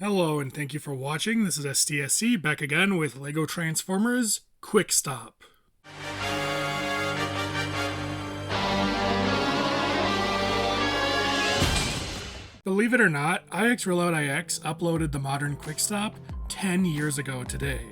Hello and thank you for watching. This is STSC back again with LEGO Transformers Quickstop. Believe it or not, IX uploaded the modern Quickstop 10 years ago today.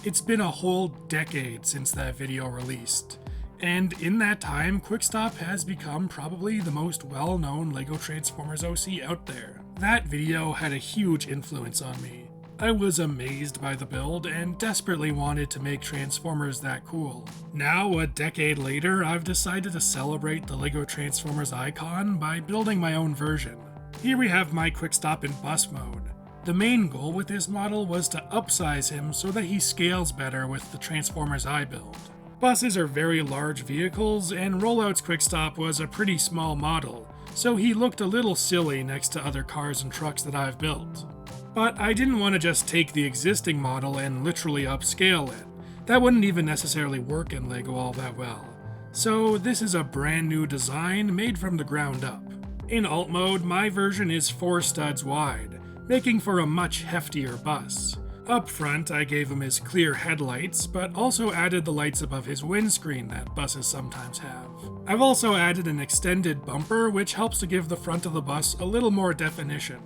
It's been a whole decade since that video released. And in that time, Quickstop has become probably the most well-known LEGO Transformers OC out there. That video had a huge influence on me. I was amazed by the build and desperately wanted to make Transformers that cool. Now, a decade later, I've decided to celebrate the LEGO Transformers icon by building my own version. Here we have my Quickstop in bus mode. The main goal with this model was to upsize him so that he scales better with the Transformers I build. Buses are very large vehicles, and Rollout's Quickstop was a pretty small model, so he looked a little silly next to other cars and trucks that I've built. But I didn't want to just take the existing model and literally upscale it. That wouldn't even necessarily work in LEGO all that well. So this is a brand new design made from the ground up. In alt mode, my version is 4 studs wide, making for a much heftier bus. Up front, I gave him his clear headlights, but also added the lights above his windscreen that buses sometimes have. I've also added an extended bumper, which helps to give the front of the bus a little more definition.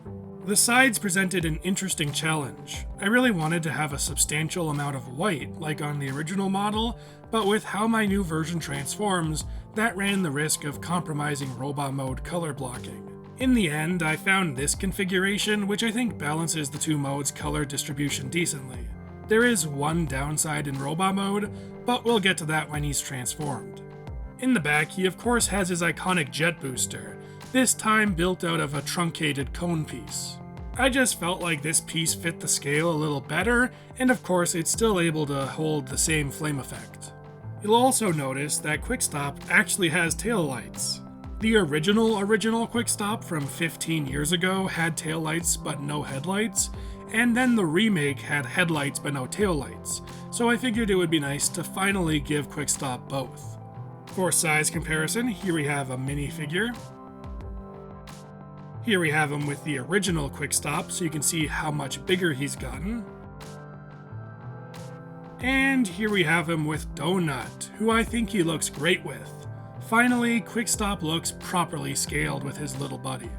The sides presented an interesting challenge. I really wanted to have a substantial amount of white, like on the original model, but with how my new version transforms, that ran the risk of compromising robot mode color blocking. In the end, I found this configuration, which I think balances the two modes' color distribution decently. There is one downside in robot mode, but we'll get to that when he's transformed. In the back, he of course has his iconic jet booster, this time built out of a truncated cone piece. I just felt like this piece fit the scale a little better, and of course it's still able to hold the same flame effect. You'll also notice that Quickstop actually has taillights. The original Quickstop from 15 years ago had taillights but no headlights, and then the remake had headlights but no taillights, so I figured it would be nice to finally give Quickstop both. For size comparison, here we have a minifigure. Here we have him with the original Quickstop, so you can see how much bigger he's gotten. And here we have him with Donut, who I think he looks great with. Finally, Quickstop looks properly scaled with his little buddy.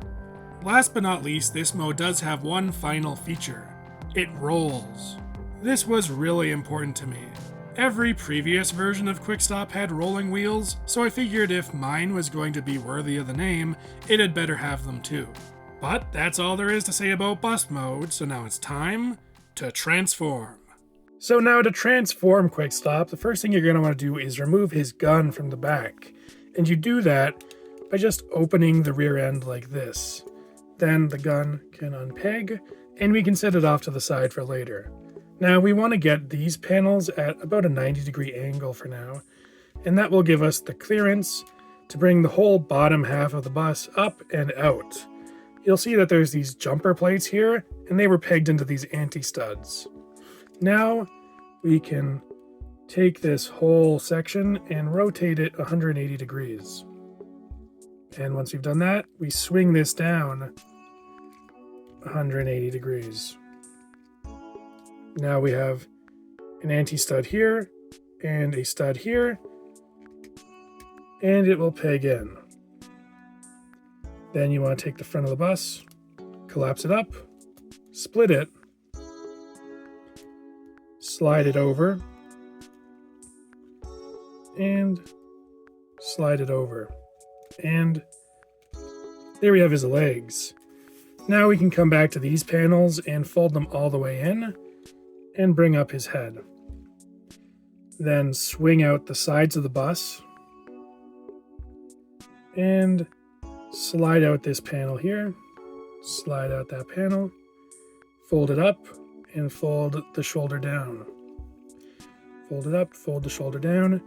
Last but not least, this mode does have one final feature. It rolls. This was really important to me. Every previous version of Quickstop had rolling wheels, so I figured if mine was going to be worthy of the name, it had better have them too. But that's all there is to say about bus mode, so now it's time to transform. So now to transform Quickstop, the first thing you're going to want to do is remove his gun from the back. And you do that by just opening the rear end like this. Then the gun can unpeg, and we can set it off to the side for later. Now we want to get these panels at about a 90-degree angle for now, and that will give us the clearance to bring the whole bottom half of the bus up and out. You'll see that there's these jumper plates here, and they were pegged into these anti-studs. Now we can take this whole section and rotate it 180 degrees. And once we've done that, we swing this down 180 degrees. Now we have an anti-stud here and a stud here, and it will peg in. Then you want to take the front of the bus, collapse it up, split it, slide it over, and slide it over. And there we have his legs. Now we can come back to these panels and fold them all the way in and bring up his head. Then swing out the sides of the bus and slide out this panel here, slide out that panel, fold it up, and fold the shoulder down. Fold it up, fold the shoulder down,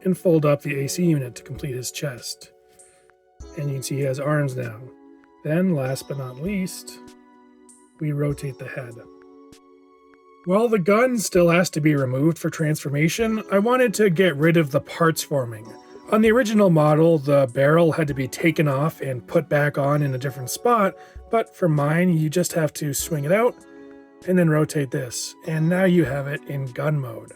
and fold up the AC unit to complete his chest. And you can see he has arms now. Then, last but not least, we rotate the head. While the gun still has to be removed for transformation, I wanted to get rid of the parts forming. On the original model, the barrel had to be taken off and put back on in a different spot, but for mine, you just have to swing it out and then rotate this, and now you have it in gun mode.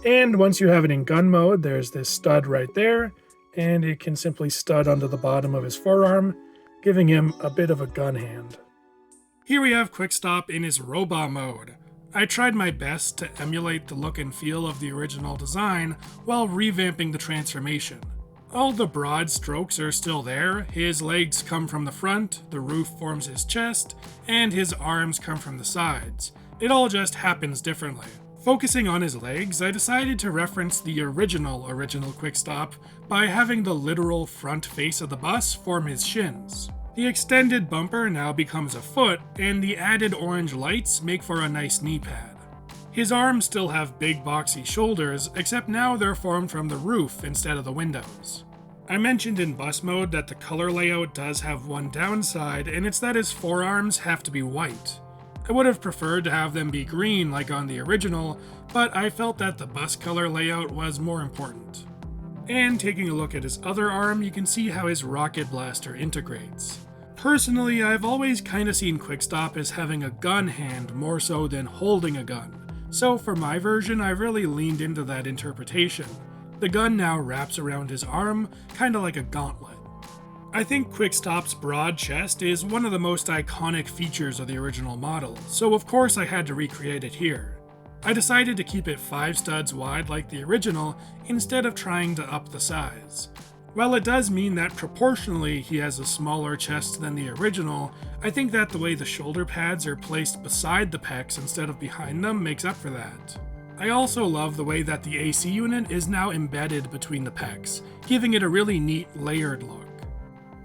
And once you have it in gun mode, there's this stud right there, and it can simply stud onto the bottom of his forearm, giving him a bit of a gun hand. Here we have Quickstop in his robot mode. I tried my best to emulate the look and feel of the original design while revamping the transformation. All the broad strokes are still there, his legs come from the front, the roof forms his chest, and his arms come from the sides. It all just happens differently. Focusing on his legs, I decided to reference the original Quickstop by having the literal front face of the bus form his shins. The extended bumper now becomes a foot, and the added orange lights make for a nice knee pad. His arms still have big boxy shoulders, except now they're formed from the roof instead of the windows. I mentioned in bus mode that the color layout does have one downside, and it's that his forearms have to be white. I would have preferred to have them be green like on the original, but I felt that the bus color layout was more important. And taking a look at his other arm, you can see how his rocket blaster integrates. Personally, I've always kinda seen Quickstop as having a gun hand more so than holding a gun. So for my version, I really leaned into that interpretation. The gun now wraps around his arm, kinda like a gauntlet. I think Quickstop's broad chest is one of the most iconic features of the original model, so of course I had to recreate it here. I decided to keep it 5 studs wide like the original instead of trying to up the size. While it does mean that proportionally he has a smaller chest than the original, I think that the way the shoulder pads are placed beside the pecs instead of behind them makes up for that. I also love the way that the AC unit is now embedded between the pecs, giving it a really neat layered look.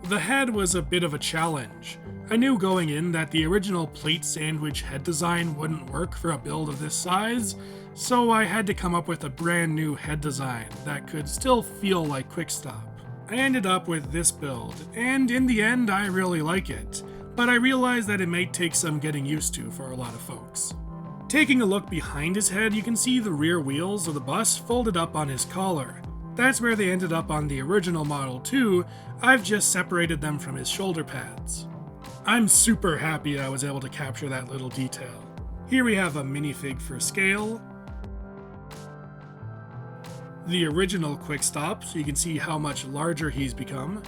The head was a bit of a challenge. I knew going in that the original plate sandwich head design wouldn't work for a build of this size, so I had to come up with a brand new head design that could still feel like Quickstop. I ended up with this build, and in the end I really like it, but I realized that it may take some getting used to for a lot of folks. Taking a look behind his head, you can see the rear wheels of the bus folded up on his collar. That's where they ended up on the original model too, I've just separated them from his shoulder pads. I'm super happy I was able to capture that little detail. Here we have a minifig for scale, the original Quickstop, so you can see how much larger he's become,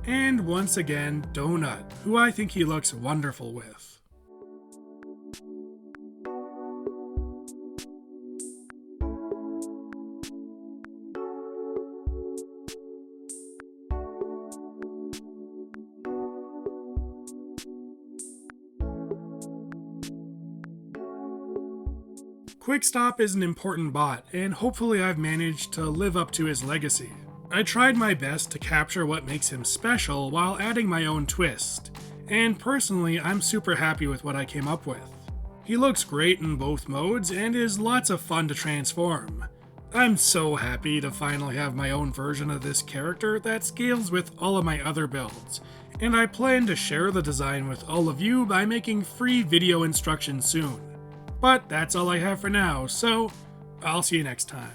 and once again, Donut, who I think he looks wonderful with. Quickstop is an important bot, and hopefully I've managed to live up to his legacy. I tried my best to capture what makes him special while adding my own twist, and personally I'm super happy with what I came up with. He looks great in both modes and is lots of fun to transform. I'm so happy to finally have my own version of this character that scales with all of my other builds, and I plan to share the design with all of you by making free video instructions soon. But that's all I have for now, so I'll see you next time.